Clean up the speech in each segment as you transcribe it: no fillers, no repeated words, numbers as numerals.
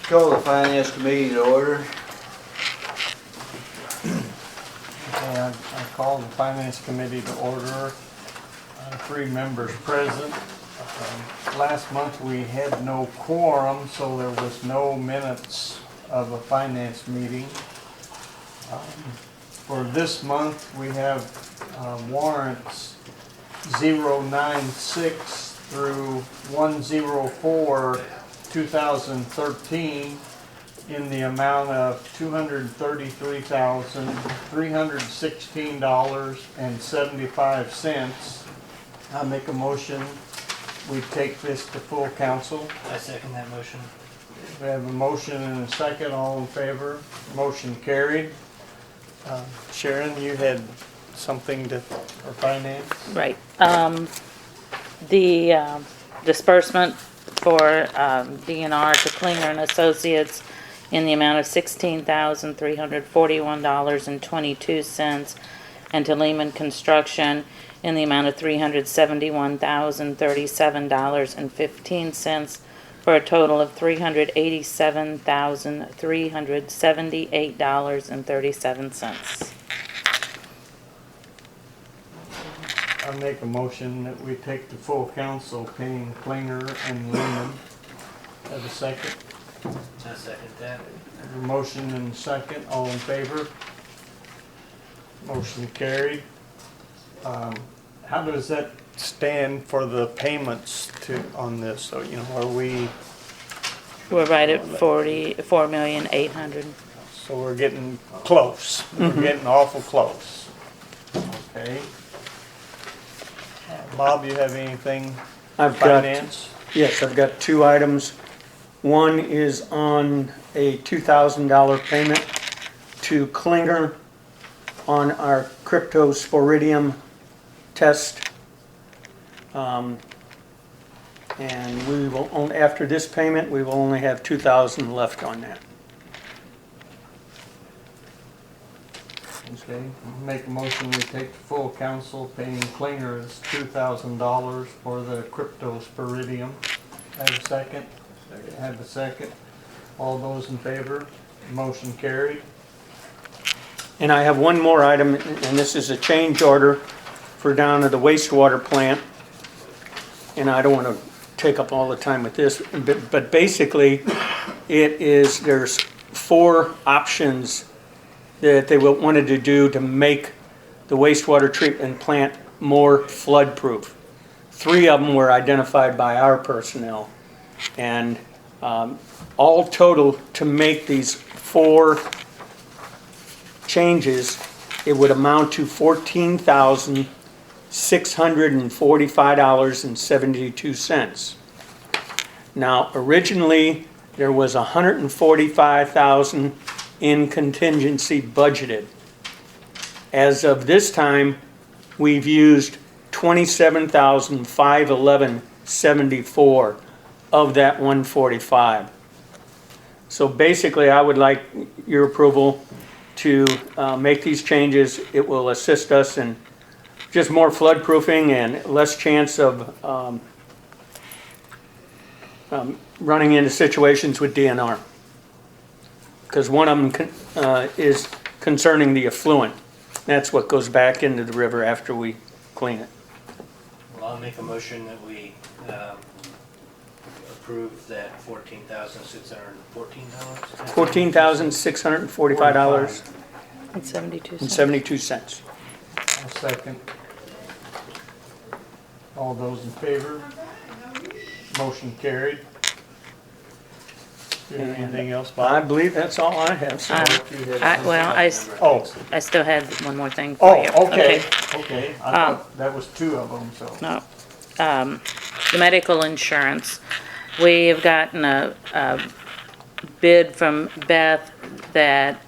Call the finance committee to order. Okay, I call the finance committee to order. 3 members present. Last month we had no quorum, so there was no minutes of a finance meeting. For this month, we have warrants 096 through 104, 2013 in the amount of $233,316.75. I make a motion, we take this to full council. I second that motion. We have a motion and a second, all in favor, motion carried. Sharon, you had something for finance? Right. The disbursement for DNR to Klinger and Associates in the amount of $16,341.22, and to Lehman Construction in the amount of $371,037.15, for a total of $387,378.37. I make a motion that we take to full council paying Klinger and Lehman. Have a second? I second that. Have a motion and a second, all in favor? Motion carried. How does that stand for the payments on this? So, are we, We're right at $4,800,000. so we're getting close. We're getting awful close. Okay. Bob, you have anything finance? Yes, I've got 2 items. One is on a $2,000 payment to Klinger on our cryptosporidium test. And we will, after this payment, we will only have $2,000 left on that. Okay, make a motion, we take to full council paying Klinger's $2,000 for the cryptosporidium. Have a second? Have a second. All those in favor? Motion carried. And I have one more item, and this is a change order for down at the wastewater plant. And I don't want to take up all the time with this, but basically there's 4 options that they wanted to do to make the wastewater treatment plant more flood proof. 3 of them were identified by our personnel. And all total, to make these 4 changes, it would amount to $14,645.72. Now, originally, there was $145,000 in contingency budgeted. As of this time, we've used $27,511.74 of that 145. So basically, I would like your approval to make these changes. It will assist us in just more flood proofing and less chance of running into situations with DNR. Because one of them is concerning the effluent. That's what goes back into the river after we clean it. Well, I'll make a motion that we approve that $14,614. $14,645.72. I'll second. All those in favor? Motion carried. Do you have anything else, Bob? I believe that's all I have. So I still had one more thing for you. Okay. I thought that was 2 of them, so. No. The medical insurance, we have gotten a bid from Beth that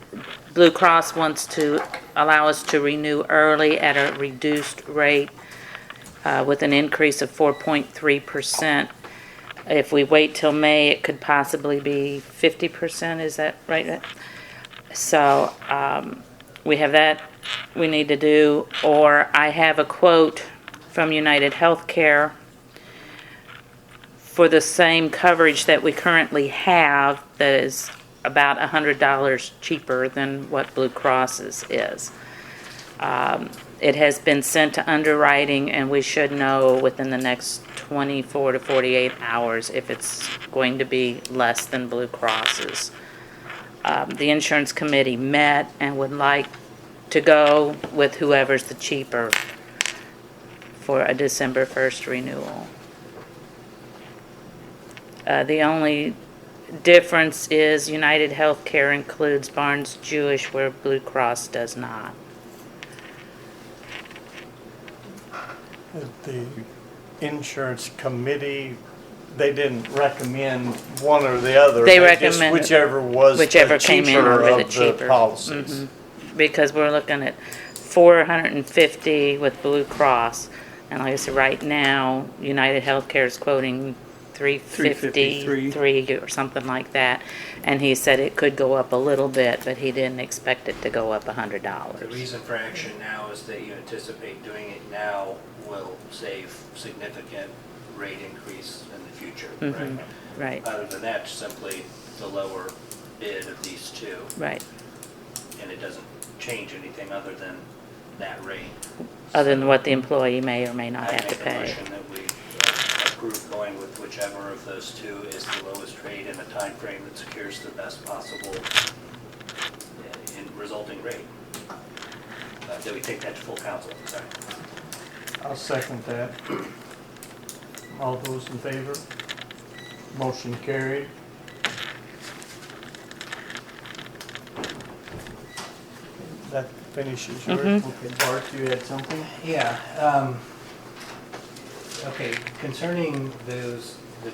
Blue Cross wants to allow us to renew early at a reduced rate with an increase of 4.3%. If we wait till May, it could possibly be 50%, is that right? So we have that we need to do, or I have a quote from United Healthcare for the same coverage that we currently have, that is about $100 cheaper than what Blue Cross's is. It has been sent to underwriting, and we should know within the next 24 to 48 hours if it's going to be less than Blue Cross's. The insurance committee met and would like to go with whoever's the cheaper for a December 1st renewal. The only difference is United Healthcare includes Barnes Jewish, where Blue Cross does not. The insurance committee, they didn't recommend one or the other. They just recommended whichever was the whichever came in cheaper over the of cheaper. policies. Because we're looking at 450 with Blue Cross. And like I said, right now, United Healthcare is quoting 353 or something like that. And he said it could go up a little bit, but he didn't expect it to go up The $100. reason for action now is that you anticipate doing it now will save significant rate increase in the future, right? Right, Other than that, simply the lower bid of these two, right. and it doesn't change anything other than that rate. Other than what the employee may or may not I have to make a pay. motion that we approve going with whichever of those two is the lowest rate in a time frame that secures the best possible in resulting rate. That we take that to full council, sorry. I'll second that. All those in favor? Motion carried. That finishes yours. Okay, Bart, you had something? Yeah, okay, concerning the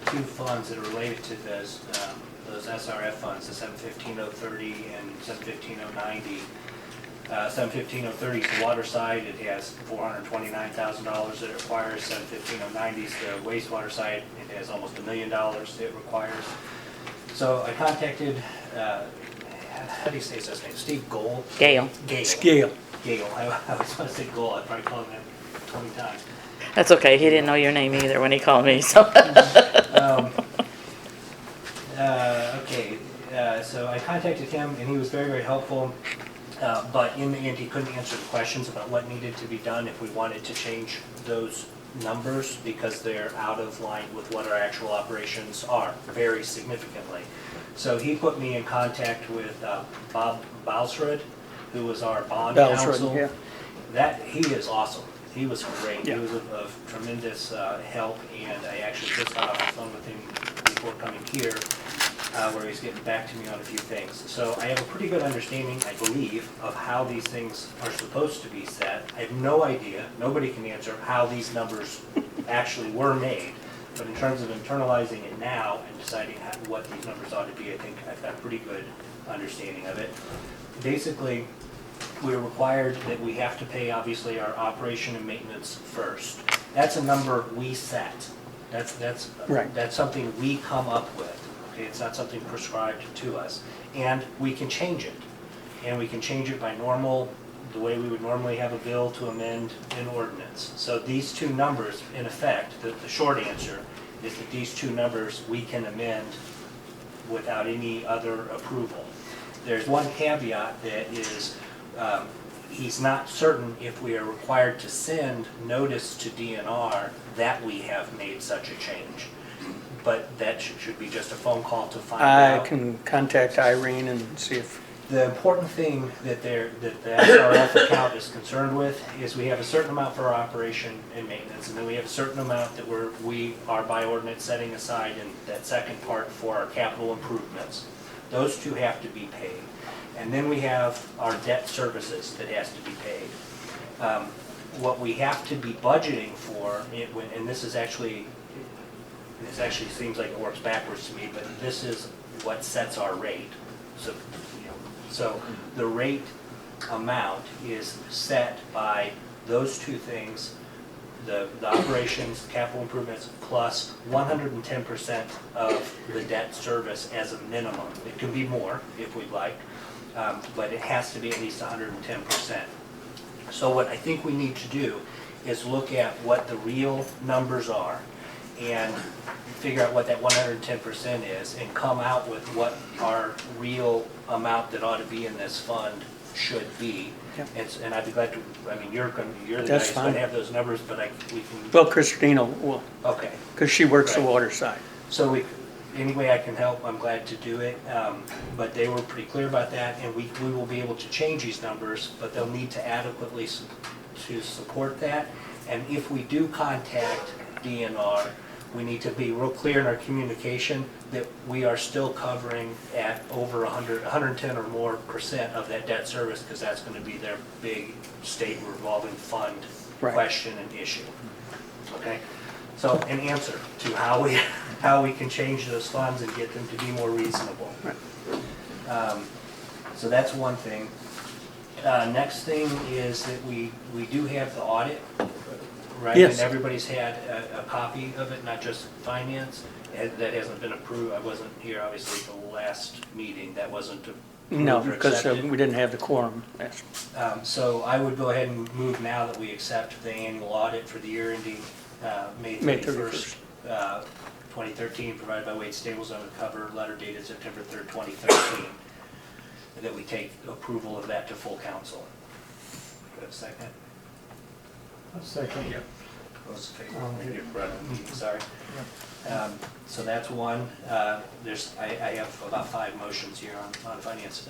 two funds that are related to those SRF funds, the 715-030 and 715-090. 715-030 is the water side, it has $429,000 that it requires. 715-090 is the wastewater side, it has almost $1 million it requires. So I contacted, how do you say his last name, Steve Gold? Gale. Scale. Gale, I always want to say Gold, I probably called him that 20 times. That's okay, he didn't know your name either when he called me, so. Okay, so I contacted him and he was very, very helpful. But in the end, he couldn't answer the questions about what needed to be done if we wanted to change those numbers because they're out of line with what our actual operations are, very significantly. So he put me in contact with Bob Balsrud, who was our bond counsel. Yeah. He is awesome. He was great. Yeah. He was of tremendous help, and I actually just got off the phone with him before coming here, where he's getting back to me on a few things. So I have a pretty good understanding, I believe, of how these things are supposed to be set. I have no idea, nobody can answer how these numbers actually were made, but in terms of internalizing it now and deciding what these numbers ought to be, I think I've got a pretty good understanding of it. Basically, we're required that we have to pay, obviously, our operation and maintenance first. That's a number we set. Right. That's something we come up with. Okay, it's not something prescribed to us. And we can change it. And we can change it by the way we would normally have a bill to amend an ordinance. So these two numbers, in effect, the short answer is that these two numbers we can amend without any other approval. There's one caveat that is, he's not certain if we are required to send notice to DNR that we have made such a change. But that should be just a phone call to find out. I can contact Irene and see if, The important thing that the SRF account is concerned with is we have a certain amount for our operation and maintenance, and then we have a certain amount that we are by ordinance setting aside in that second part for our capital improvements. Those two have to be paid. And then we have our debt services that has to be paid. What we have to be budgeting for, and this actually seems like it works backwards to me, but this is what sets our rate. So the rate amount is set by those two things, the operations, capital improvements, plus 110% of the debt service as a minimum. It can be more if we'd like, but it has to be at least 110%. So what I think we need to do is look at what the real numbers are and figure out what that 110% is and come out with what our real amount that ought to be in this fund should be. Yep. And I'd be glad to, I mean, you're the That's guy who's fine. gonna have those numbers, but we can, Well, Christina will, okay. because she works the Right. water side. So any way I can help, I'm glad to do it. But they were pretty clear about that, and we will be able to change these numbers, but they'll need to adequately to support that. And if we do contact DNR, we need to be real clear in our communication that we are still covering at over 110 or more % of that debt service, because that's going to be their big state revolving fund Right. question and issue. Okay? So an answer to how we can change those funds and get them to be more reasonable. So that's one thing. Next thing is that we do have the audit, right? Yes. And everybody's had a copy of it, not just finance. That hasn't been approved. I wasn't here, obviously, at the last meeting. That wasn't approved No, or because accepted. we didn't have the quorum. That's- So I would go ahead and move now that we accept the annual audit for the year ending May May 31st, 2013, provided by Wade Staples on the cover letter dated September 3rd, 2013, that we take approval of that to full council. Do I have a second? A second. Those in favor? Okay. You're right. Sorry. So that's one. I have about 5 motions here on finance.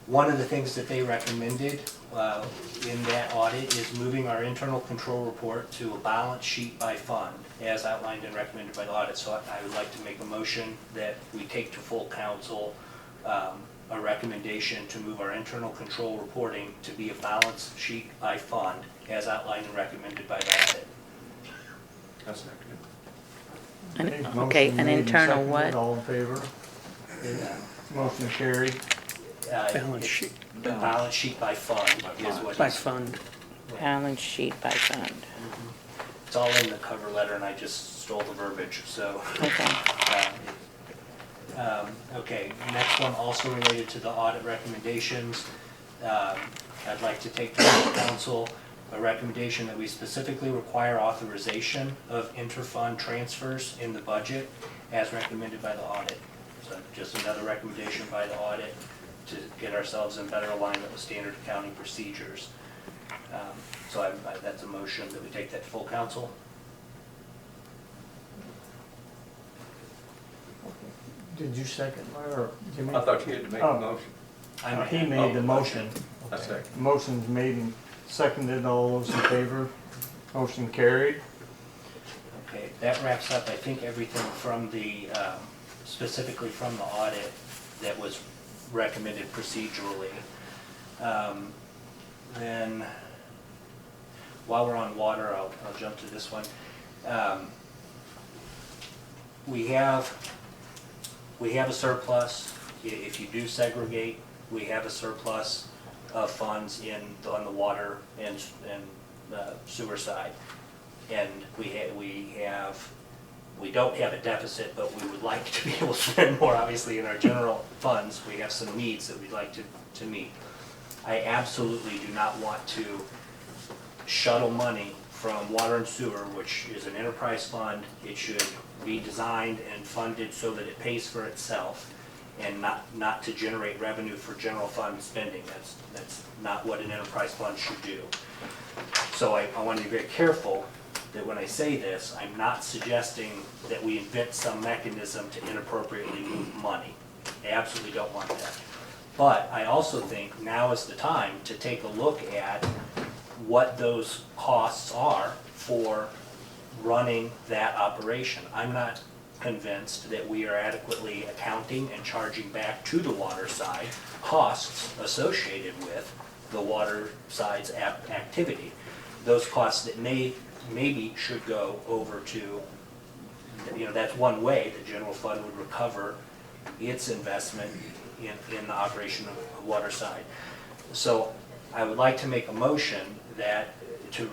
One of the things that they recommended in that audit is moving our internal control report to a balance sheet by fund, as outlined and recommended by the audit. So I would like to make a motion that we take to full council a recommendation to move our internal control reporting to be a balance sheet by fund, as outlined and recommended by the audit. Okay, Motion an made and internal seconded. what? All in favor? Motion carried. Balance It's sheet. the balance sheet by fund is what By it's. fund. Balance sheet by fund. It's all in the cover letter, and I just stole the verbiage, so. Okay. Okay, next one, also related to the audit recommendations. I'd like to take to the council a recommendation that we specifically require authorization of interfund transfers in the budget as recommended by the audit. So just another recommendation by the audit to get ourselves in better alignment with standard accounting procedures. So that's a motion that we take that to full council. Did you second, or Jimmy? I thought you had to make Oh. a motion. He made the Oh, motion. I Okay. second. Motion's made and seconded. All those in favor? Motion carried. Okay, that wraps up, I think, everything from the, specifically from the audit that was recommended procedurally. Then, while we're on water, I'll jump to this one. We have a surplus. If you do segregate, we have a surplus of funds on the water and sewer side. And we don't have a deficit, but we would like to be able to spend more, obviously, in our general funds. We have some needs that we'd like to meet. I absolutely do not want to shuttle money from water and sewer, which is an enterprise fund. It should be designed and funded so that it pays for itself, and not to generate revenue for general fund spending. That's not what an enterprise fund should do. So I want to be very careful that when I say this, I'm not suggesting that we invent some mechanism to inappropriately move money. I absolutely don't want that. But I also think now is the time to take a look at what those costs are for running that operation. I'm not convinced that we are adequately accounting and charging back to the water side costs associated with the water side's activity. Those costs that maybe should go over to, that's one way the general fund would recover its investment in the operation of the water side. So I would like to make a motion that to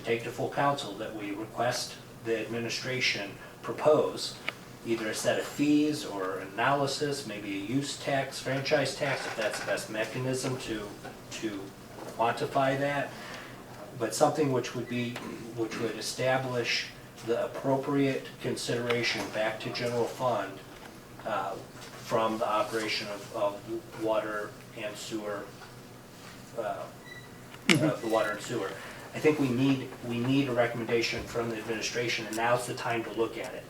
take to full council that we request the administration propose either a set of fees or analysis, maybe a use tax, franchise tax, if that's the best mechanism to quantify that, but something which would establish the appropriate consideration back to general fund from the operation of water and sewer, the water and sewer. I think we need a recommendation from the administration, and now's the time to look at it.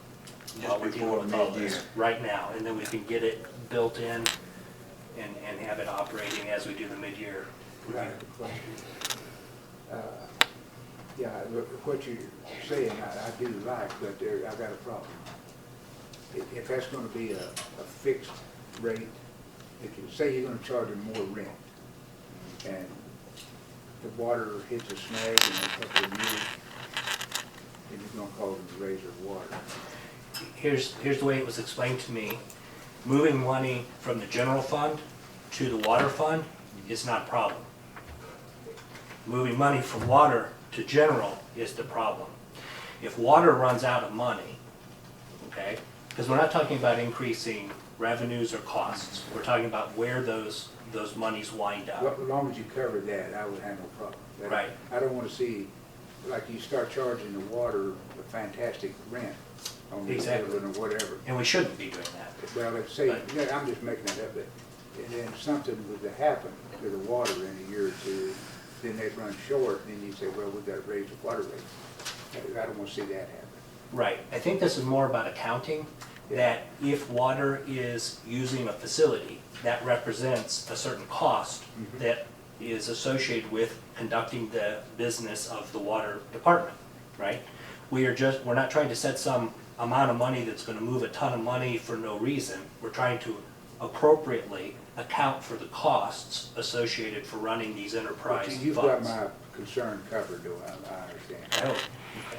While we're dealing with all this, right now, and then we can get it built in and have it operating as we do the mid-year Right. review. Yeah, look, what you're saying, I do like, but I've got a problem. If that's gonna be a fixed rate, if you say you're gonna charge them more rent, and the water hits a snag in a couple of years, then you're gonna cause them to raise their water. Here's the way it was explained to me. Moving money from the general fund to the water fund is not a problem. Moving money from water to general is the problem. If water runs out of money, okay, because we're not talking about increasing revenues or costs, we're talking about where those monies wind Well, up. as long as you cover that, I would have no problem. Right. I don't wanna see, like, you start charging the water a fantastic rent on the Exactly. building or whatever. And we shouldn't be doing that. Well, let's say, Right. yeah, I'm just making that up, but, and then something was to happen to the water in a year or two, then they'd run short, and then you say, well, we've got to raise the water rate. I don't want to see that happen. Right. I think this is more about accounting, that if water is using a facility, that represents a certain cost that is associated with conducting the business of the water department, right? We're not trying to set some amount of money that's gonna move a ton of money for no reason. We're trying to appropriately account for the costs associated for running these enterprise But funds. you've got my concern covered, though, I understand. I hope. Okay.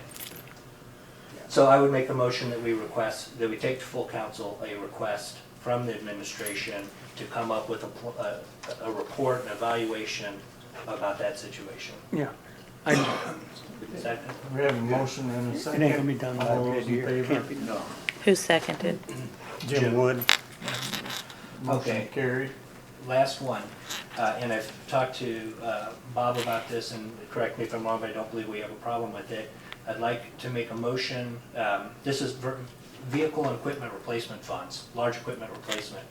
So I would make a motion that we request, that we take to full council a request from the administration to come up with a report, an evaluation about that situation. Yeah. Second? We have a motion and a It second. ain't gonna be done by All those in mid-year. It favor? can't be. No. Who seconded? Jim Wood. Okay. Motion carried. Last one, and I've talked to Bob about this, and correct me if I'm wrong, but I don't believe we have a problem with it. I'd like to make a motion, this is vehicle and equipment replacement funds, large equipment replacement.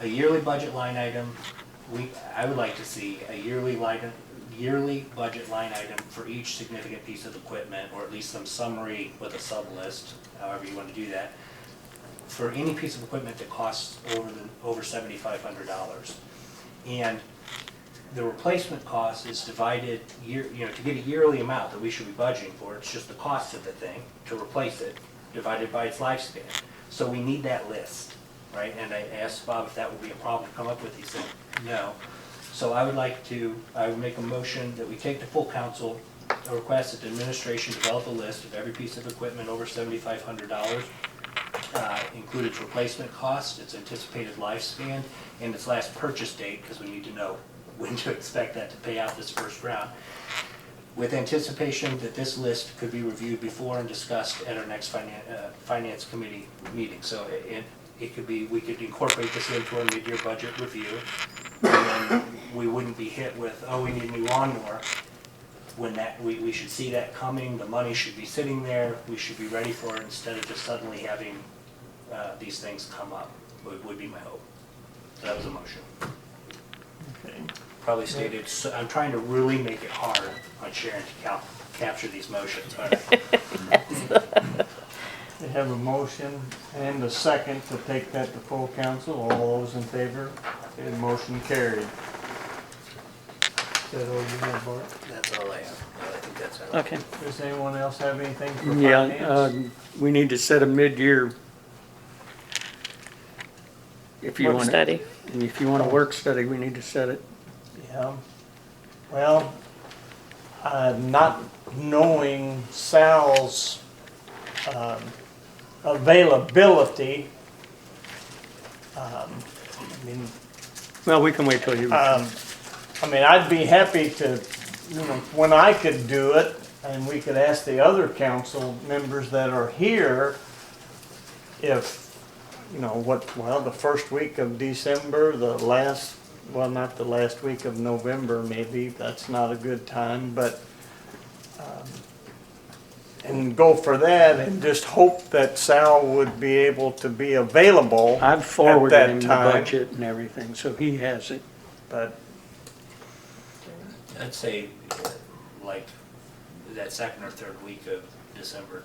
A yearly budget line item, I would like to see a yearly budget line item for each significant piece of equipment, or at least some summary with a sub-list, however you want to do that, for any piece of equipment that costs over $7,500. And the replacement cost is divided, to get a yearly amount that we should be budgeting for, it's just the cost of the thing to replace it, divided by its lifespan. So we need that list, right? And I asked Bob if that would be a problem to come up with, he said no. So I would make a motion that we take to full council, a request that the administration develop a list of every piece of equipment over $7,500, include its replacement cost, its anticipated lifespan, and its last purchase date, because we need to know when to expect that to pay out this first round, with anticipation that this list could be reviewed before and discussed at our next finance committee meeting. So it could be, we could incorporate this into our mid-year budget review, and then we wouldn't be hit with, oh, we need a new lawnmower. When we should see that coming, the money should be sitting there, we should be ready for it instead of just suddenly having these things come up, would be my hope. So that was a motion. Okay. Probably stated, so I'm trying to really make it hard on Sharon to capture these motions. We have a motion and a second to take that to full council. All those in favor? Okay, motion carried. Is that all you have, Bart? That's all I have. I think that's it. Okay. Does anyone else have anything for Yeah, finance? we need to set a mid-year. If you Work want, study. if you want a work study, we need to set it. Yeah. Well, not knowing Sal's availability, I mean, Well, we can wait till you. I'd be happy to, when I could do it, and we could ask the other council members that are here if, the first week of December, not the last week of November maybe, that's not a good time, but and go for that and just hope that Sal would be able to be available I've at forwarded that him the time. budget and everything, so he has it. But I'd say like that second or third week of December,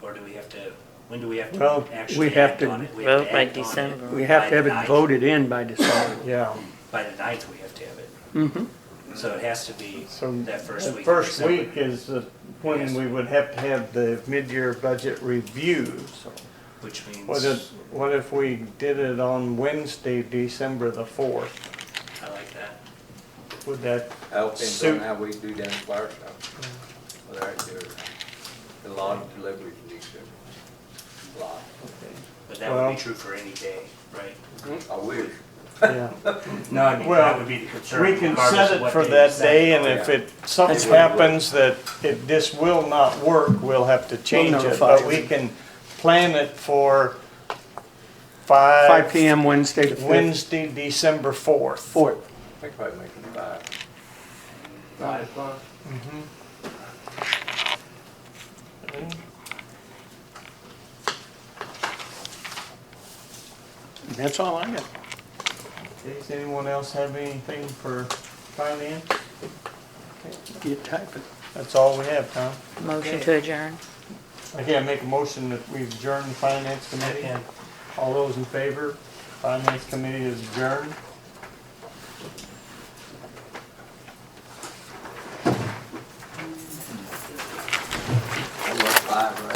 or do we have to, when do we have Well, to we actually have act to- on it? We Well, have to by act on it December. We have to have by it the 9th. voted in by December. yeah, By the 9th, we have to have it. Mhm. So it has to be so that first the week. of first December. week is when Yes. we would have to have the mid-year budget review. So Which means, what if we did it on Wednesday, December the 4th? I like that. Would that, Depends Suit. on how we do down fire stuff. Whether I do a lot of deliveries in December. A lot. But that would Well- be true for any day, right? I wish. yeah. No, I mean, Well, that would be the concern. We can regardless set of it what for day that it's set. day, and Oh, if yeah. it, something That's what it happens that it, this will not work, we'll have to change it. notify But we you. can plan it for 5 PM Wednesday the 5th. Wednesday, December 4th. 4th. I think probably make it 5. 5 o'clock? That's all I got. Does anyone else have anything for finance? Get typing. That's all we have, Tom. Motion to adjourn. Okay, I make a motion that we adjourn the finance committee. Second. All those in favor? Finance committee is adjourned. I was 5 right